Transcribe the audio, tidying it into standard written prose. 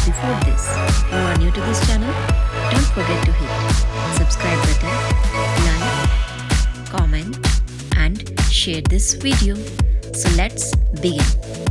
before this, if you are new to this channel, don't forget to hit subscribe button, like, comment and share this video. So let's begin.